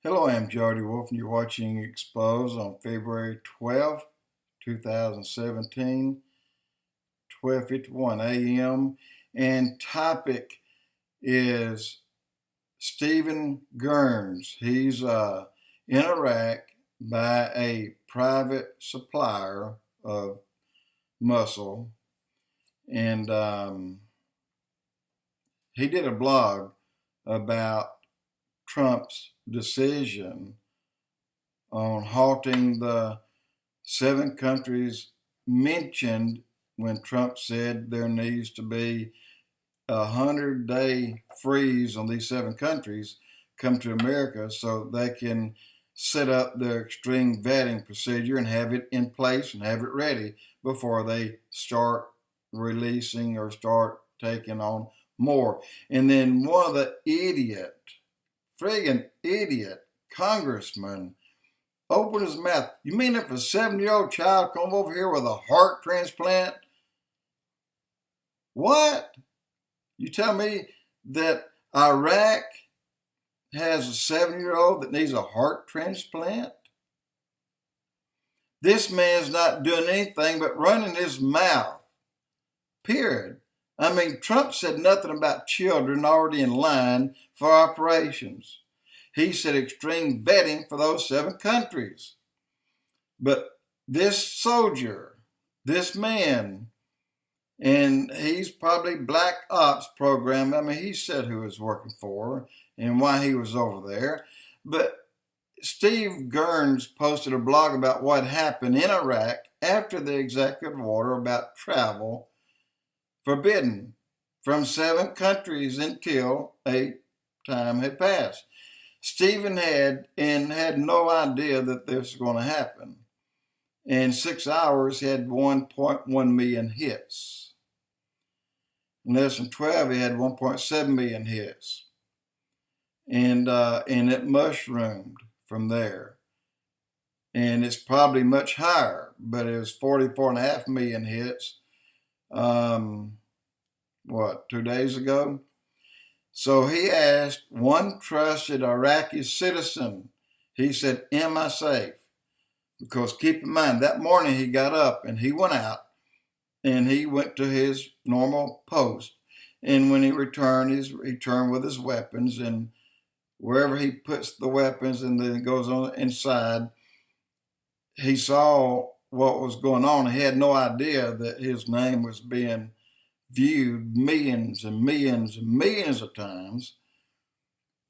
Hello, I'm Jody Wolf, and you're watching Expoz on February 12th, 2017, 12:51 a.m. And topic is Stephen Gerns. He's in Iraq by a private supplier of muscle, and he did a blog about Trump's decision on halting the 7 countries mentioned when Trump said there needs to be a 100-day freeze on these 7 countries come to America so they can set up their extreme vetting procedure and have it in place and have it ready before they start releasing or start taking on more. And then one of the friggin' idiot congressman opened his mouth. You mean if a 7-year-old child come over here with a heart transplant? What? You tell me that Iraq has a 7-year-old that needs a heart transplant? This man's not doing anything but running his mouth. Period. I mean, Trump said nothing about children already in line for operations. He said extreme vetting for those 7 countries. But this soldier, this man, and he's probably Black Ops program. I mean, he said who he was working for and why he was over there. But Steve Gerns posted a blog about what happened in Iraq after the executive order about travel forbidden from 7 countries until a time had passed. Stephen had no idea that this was going to happen. In 6 hours, he had 1.1 million hits. In less than 12, he had 1.7 million hits. And it mushroomed from there. And it's probably much higher, but it was 44.5 million hits. 2 days ago? So he asked one trusted Iraqi citizen, he said, am I safe? Because keep in mind, that morning he got up and he went out and he went to his normal post. And when he returned, he returned with his weapons, and wherever he puts the weapons and then goes on inside, he saw what was going on. He had no idea that his name was being viewed millions and millions and millions of times.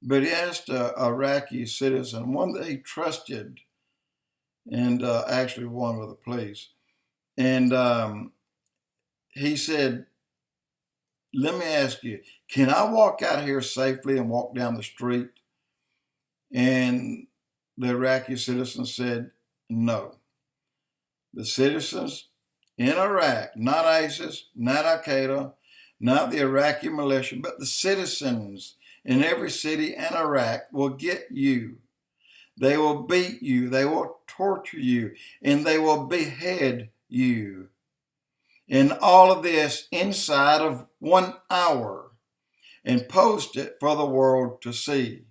But he asked an Iraqi citizen, one that he trusted, and actually one with the police. And he said, let me ask you, can I walk out here safely and walk down the street? And the Iraqi citizen said, no. The citizens in Iraq, not ISIS, not Al-Qaeda, not the Iraqi militia, but the citizens in every city in Iraq will get you. They will beat you, they will torture you, and they will behead you. And all of this inside of 1 hour, and post it for the world to see.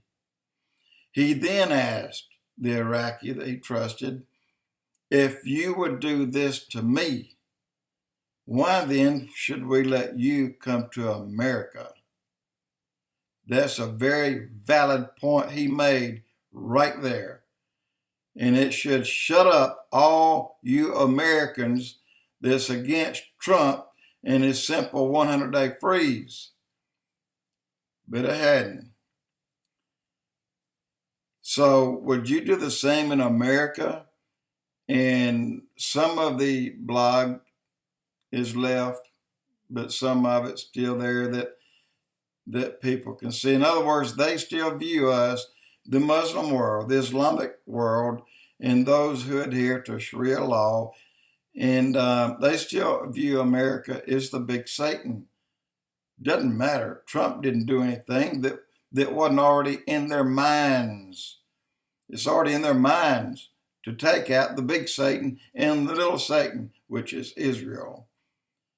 He then asked the Iraqi that he trusted, if you would do this to me, why then should we let you come to America? That's a very valid point he made right there. And it should shut up all you Americans that's against Trump and his simple 100-day freeze. But it hadn't. So would you do the same in America? And some of the blog is left, but some of it's still there that people can see. In other words, they still view us, the Muslim world, the Islamic world, and those who adhere to Sharia law, and they still view America as the big Satan. Doesn't matter. Trump didn't do anything that wasn't already in their minds. It's already in their minds to take out the big Satan and the little Satan, which is Israel.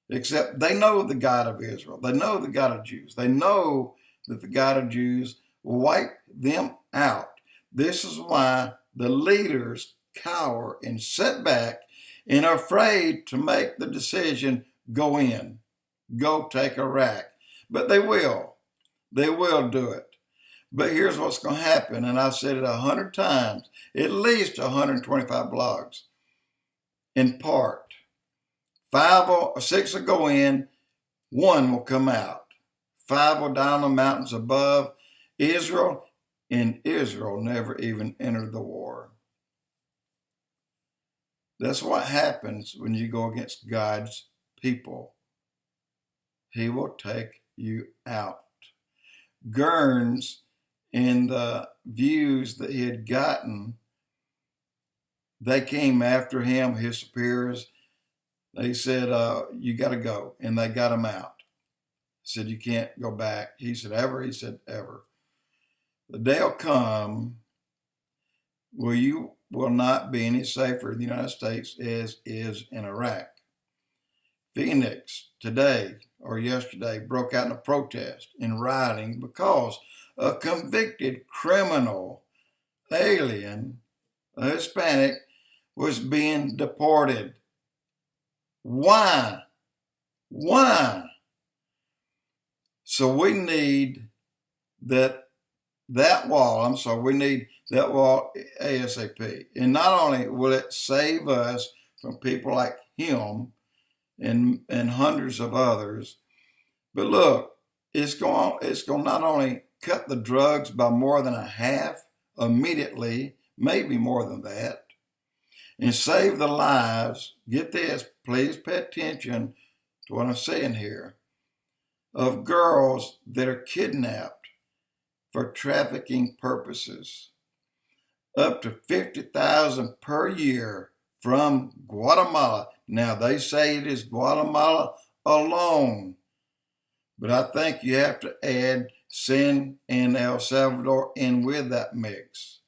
Except they know the God of Israel. They know the God of Jews. They know that the God of Jews will wipe them out. This is why the leaders cower and sit back and are afraid to make the decision, go in, go take Iraq. But they will. They will do it. But here's what's going to happen, and I've said it 100 times, at least 125 blogs. In part, 5 or 6 will go in, 1 will come out. 5 will die on the mountains above Israel, and Israel never even entered the war. That's what happens when you go against God's people. He will take you out. Gerns, in the views that he had gotten, they came after him, his superiors. They said, you got to go. And they got him out. Said, you can't go back. He said, ever? He said, ever. The day will come where you will not be any safer in the United States as is in Iraq. Phoenix today or yesterday broke out in a protest in rioting because a convicted criminal alien, a Hispanic, was being deported. Why? Why? So we need that wall, we need that wall ASAP. And not only will it save us from people like him and hundreds of others, but look, it's going to not only cut the drugs by more than a half immediately, maybe more than that, and save the lives, get this, please pay attention to what I'm saying here, of girls that are kidnapped for trafficking purposes. Up to 50,000 per year from Guatemala. Now they say it is Guatemala alone, but I think you have to add Sin and El Salvador in with that mix.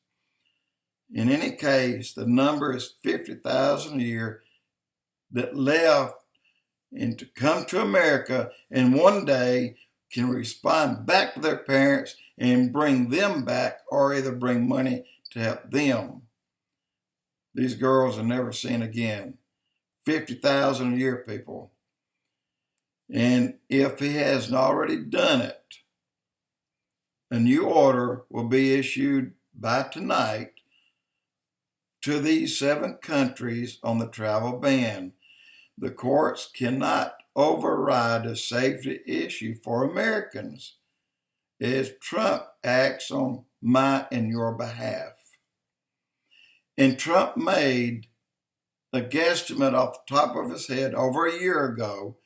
In any case, the number is 50,000 a year that left and to come to America and one day can respond back to their parents and bring them back or either bring money to help them. These girls are never seen again. 50,000 a year, people. And if he hasn't already done it, a new order will be issued by tonight to these 7 countries on the travel ban. The courts cannot override a safety issue for Americans as Trump acts on my and your behalf. And Trump made a guesstimate off the top of his head over a year ago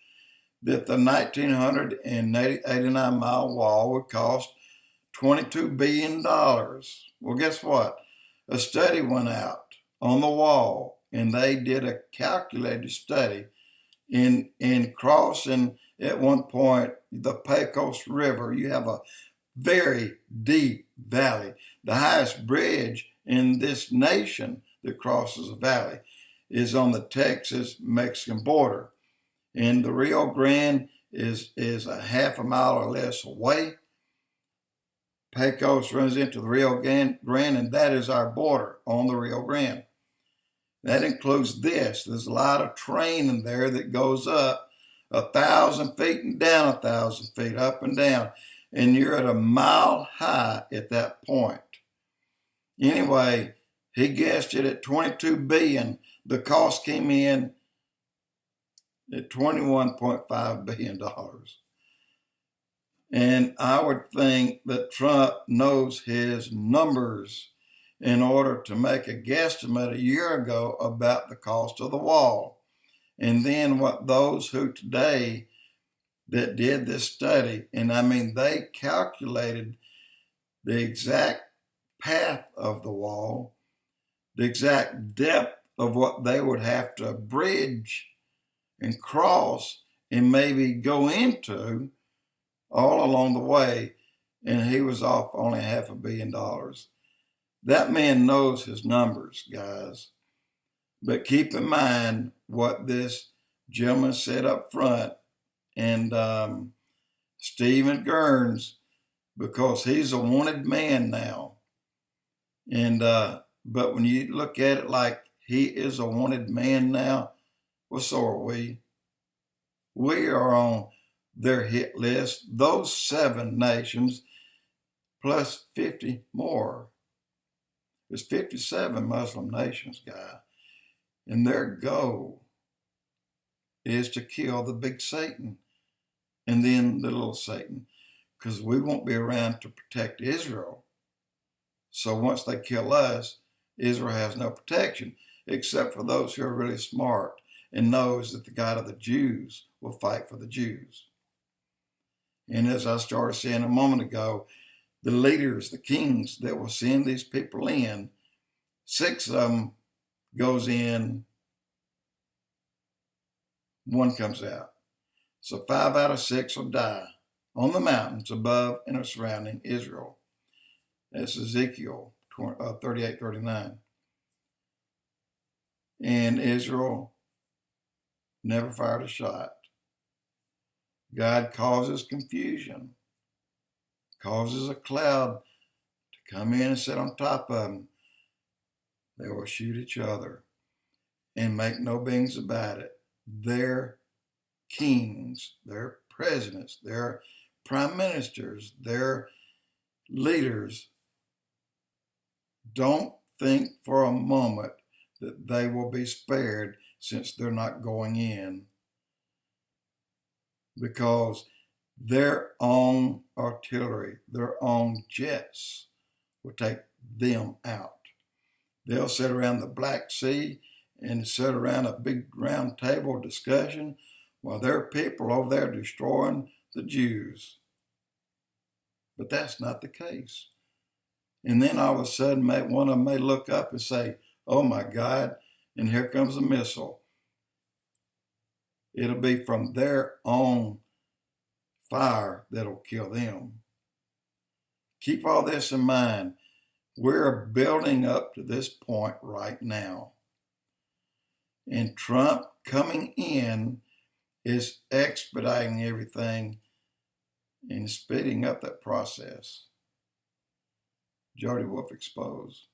that the 1,989-mile wall would cost $22 billion. Well, guess what? A study went out on the wall, and they did a calculated study in crossing at one point the Pecos River. You have a very deep valley. The highest bridge in this nation that crosses the valley is on the Texas-Mexican border. And the Rio Grande is a half a mile or less away. Pecos runs into the Rio Grande, and that is our border on the Rio Grande. That includes this. There's a lot of terrain in there that goes up 1,000 feet and down 1,000 feet, up and down. And you're at a mile high at that point. Anyway, he guessed it at $22 billion. The cost came in at $21.5 billion. And I would think that Trump knows his numbers in order to make a guesstimate a year ago about the cost of the wall. And then what those who today that did this study, and I mean, they calculated the exact path of the wall, the exact depth of what they would have to bridge and cross and maybe go into all along the way, and he was off only $500 million. That man knows his numbers, guys. But keep in mind what this gentleman said up front, and Stephen Gerns, because he's a wanted man now. And but when you look at it like he is a wanted man now, well, so are we. We are on their hit list. Those 7 nations plus 50 more. There's 57 Muslim nations, guy. And their goal is to kill the big Satan and then the little Satan, because we won't be around to protect Israel. So once they kill us, Israel has no protection, except for those who are really smart and knows that the God of the Jews will fight for the Jews. And as I started saying a moment ago, the leaders, the kings that will send these people in, 6 of them goes in, 1 comes out. So 5 out of 6 will die on the mountains above and surrounding Israel. That's Ezekiel 38:39. And Israel never fired a shot. God causes confusion, causes a cloud to come in and sit on top of them. They will shoot each other and make no beans about it. Their kings, their presidents, their prime ministers, their leaders don't think for a moment that they will be spared, since they're not going in, because their own artillery, their own jets will take them out. They'll sit around the Black Sea and sit around a big round table discussion while there are people over there destroying the Jews. But that's not the case. And then all of a sudden, one of them may look up and say, "Oh my God," and here comes a missile. It'll be from their own fire that'll kill them. Keep all this in mind. We're building up to this point right now. And Trump coming in is expediting everything and speeding up that process. Jody Wolf, Expoz.